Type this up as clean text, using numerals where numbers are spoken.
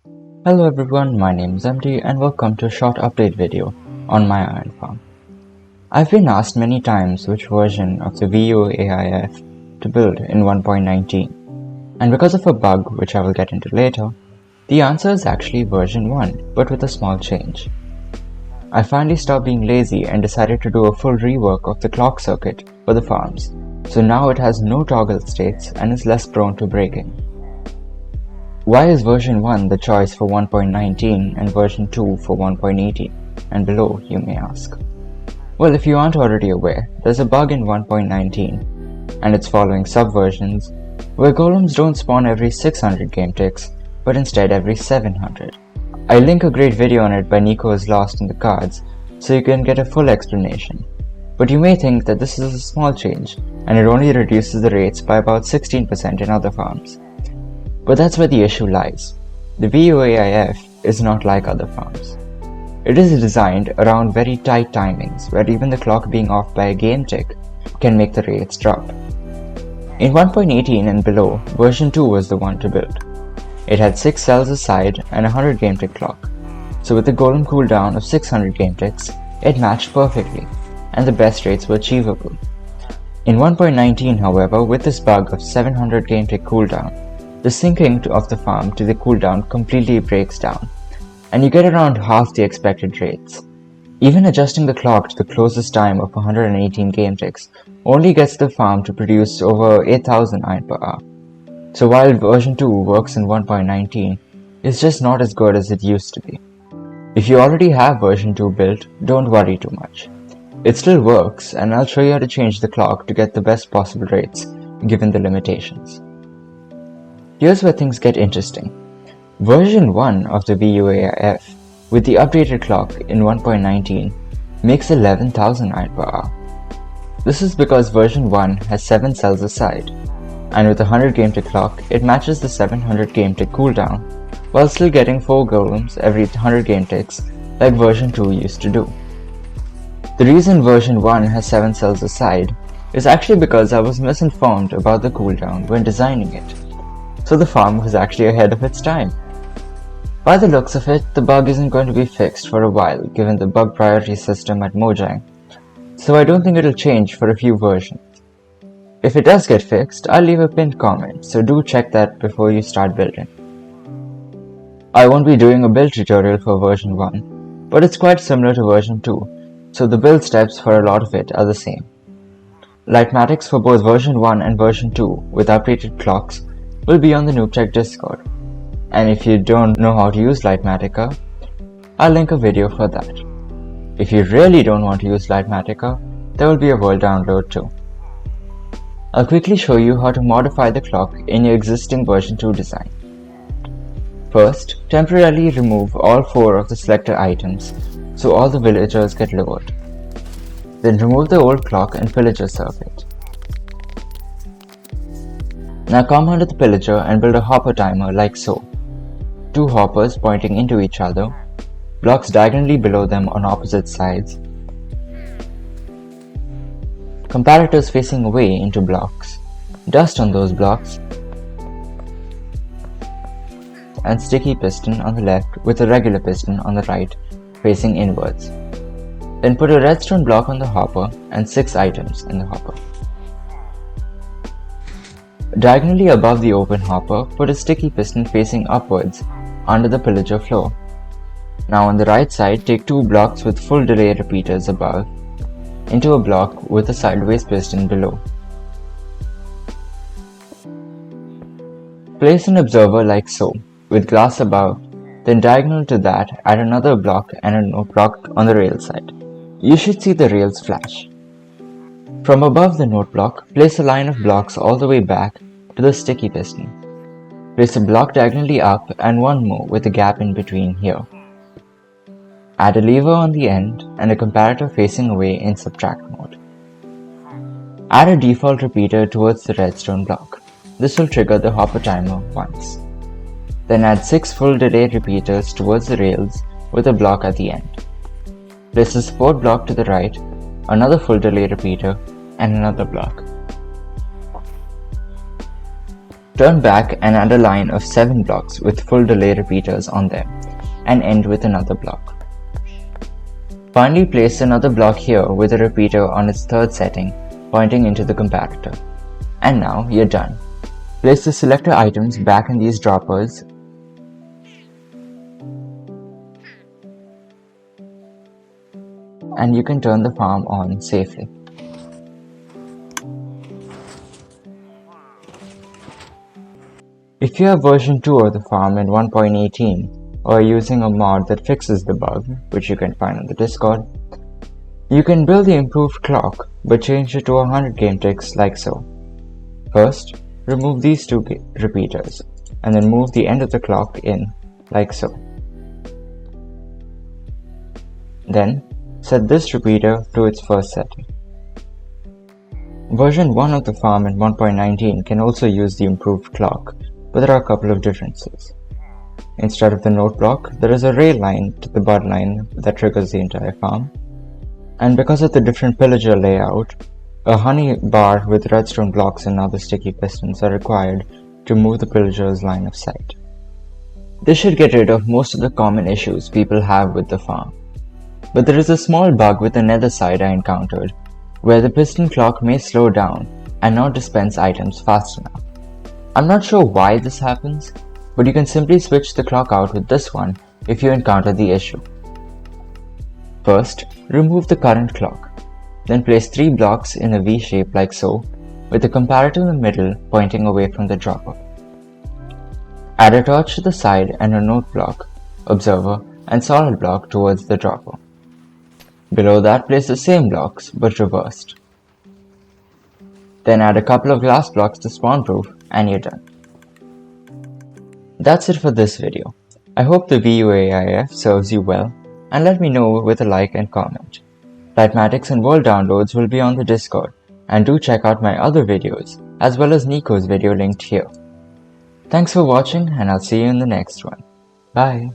Hello everyone, my name is Emdy and welcome to a short update video on my iron farm. I've been asked many times which version of the VUAIF to build in 1.19, and because of a bug which I will get into later, the answer is actually version 1 but with a small change. I finally stopped being lazy and decided to do a full rework of the clock circuit for the farms, so now it has no toggle states and is less prone to breaking. Why is version 1 the choice for 1.19 and version 2 for 1.18 and below, you may ask? Well, if you aren't already aware, there's a bug in 1.19 and its following subversions where golems don't spawn every 600 game ticks but instead every 700. I link a great video on it by Nico is Lost in the cards so you can get a full explanation. But you may think that this is a small change and it only reduces the rates by about 16% in other farms. But that's where the issue lies. The VUAIF is not like other farms. It is designed around very tight timings where even the clock being off by a game tick can make the rates drop. In 1.18 and below, version 2 was the one to build. It had 6 cells a side and a 100 game tick clock, so with the golem cooldown of 600 game ticks, it matched perfectly, and the best rates were achievable. In 1.19, however, with this bug of 700 game tick cooldown, the syncing of the farm to the cooldown completely breaks down, and you get around half the expected rates. Even adjusting the clock to the closest time of 118 game ticks only gets the farm to produce over 8000 iron per hour. So while version 2 works in 1.19, it's just not as good as it used to be. If you already have version 2 built, don't worry too much. It still works, and I'll show you how to change the clock to get the best possible rates, given the limitations. Here's where things get interesting. Version 1 of the VUAIF, with the updated clock in 1.19, makes 11,000 iron per hour. This is because version 1 has 7 cells a side, and with a 100 game tick clock, it matches the 700 game tick cooldown, while still getting 4 golems every 100 game ticks like version 2 used to do. The reason version 1 has 7 cells a side is actually because I was misinformed about the cooldown when designing it. So the farm was actually ahead of its time. By the looks of it, the bug isn't going to be fixed for a while given the bug priority system at Mojang, so I don't think it'll change for a few versions. If it does get fixed, I'll leave a pinned comment, so do check that before you start building. I won't be doing a build tutorial for version 1, but it's quite similar to version 2, so the build steps for a lot of it are the same. Lightmatics for both version 1 and version 2 with updated clocks will be on the NubTech Discord, and if you don't know how to use Lightmatica, I'll link a video for that. If you really don't want to use Lightmatica, there will be a world download too. I'll quickly show you how to modify the clock in your existing version 2 design. First, temporarily remove all 4 of the selected items so all the villagers get lowered. Then remove the old clock and pillager circuit. Now come onto the pillager and build a hopper timer like so. 2 hoppers pointing into each other, blocks diagonally below them on opposite sides, comparators facing away into blocks, dust on those blocks, and sticky piston on the left with a regular piston on the right facing inwards. Then put a redstone block on the hopper and 6 items in the hopper. Diagonally above the open hopper, put a sticky piston facing upwards under the pillager floor. Now on the right side, take 2 blocks with full delay repeaters above into a block with a sideways piston below. Place an observer like so, with glass above, then diagonal to that add another block and a note block on the rail side. You should see the rails flash. From above the note block, place a line of blocks all the way back to the sticky piston. Place a block diagonally up and 1 more with a gap in between here. Add a lever on the end and a comparator facing away in subtract mode. Add a default repeater towards the redstone block. This will trigger the hopper timer once. Then add 6 full delay repeaters towards the rails with a block at the end. Place a support block to the right, another full delay repeater, and another block. Turn back and add a line of 7 blocks with full delay repeaters on them, and end with another block. Finally, place another block here with a repeater on its third setting, pointing into the comparator. And now you're done. Place the selector items back in these droppers and you can turn the farm on safely. If you have version 2 of the farm in 1.18 or are using a mod that fixes the bug, which you can find on the Discord, you can build the improved clock but change it to 100 game ticks like so. First, remove these two repeaters and then move the end of the clock in like so. Then, set this repeater to its first setting. Version 1 of the farm in 1.19 can also use the improved clock, but there are a couple of differences. Instead of the note block, there is a rail line to the bud line that triggers the entire farm. And because of the different pillager layout, a honey bar with redstone blocks and other sticky pistons are required to move the pillager's line of sight. This should get rid of most of the common issues people have with the farm. But there is a small bug with the nether side I encountered, where the piston clock may slow down and not dispense items fast enough. I'm not sure why this happens, but you can simply switch the clock out with this one if you encounter the issue. First, remove the current clock. Then place 3 blocks in a V shape like so, with the comparator in the middle pointing away from the dropper. Add a torch to the side and a note block, observer, and solid block towards the dropper. Below that, place the same blocks, but reversed. Then add a couple of glass blocks to spawn-proof, and you're done. That's it for this video. I hope the VUAIF serves you well, and let me know with a like and comment. Lightmatics and world downloads will be on the Discord, and do check out my other videos, as well as Nico's video linked here. Thanks for watching, and I'll see you in the next one. Bye!